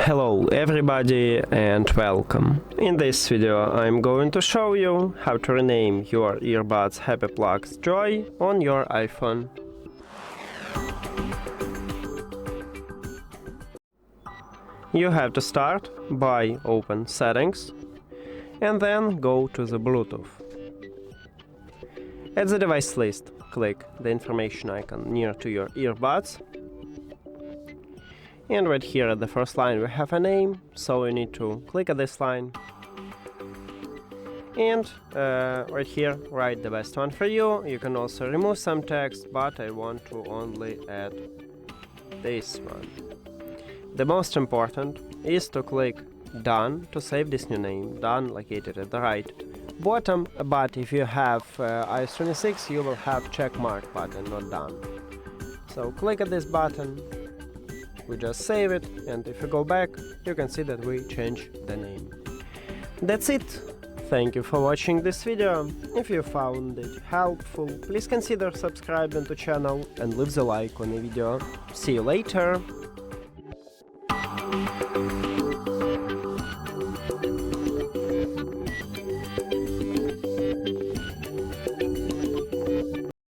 Hello everybody and welcome. In this video I'm going to show you how to rename your earbuds Happy Plugs Joy on your iPhone. You have to start by open Settings and then go to the Bluetooth. At the device list, click the information icon near to your earbuds. And right here at the first line we have a name, so you need to click at this line. And right here write the best one for you. You can also remove some text, but I want to only add this one. The most important is to click Done to save this new name. Done located at the right bottom, but if you have iOS 26 you will have check mark button, not Done. So click at this button. We just save it, and if you go back, you can see that we changed the name. That's it. Thank you for watching this video. If you found it helpful, please consider subscribing to channel and leave the like on the video. See you later.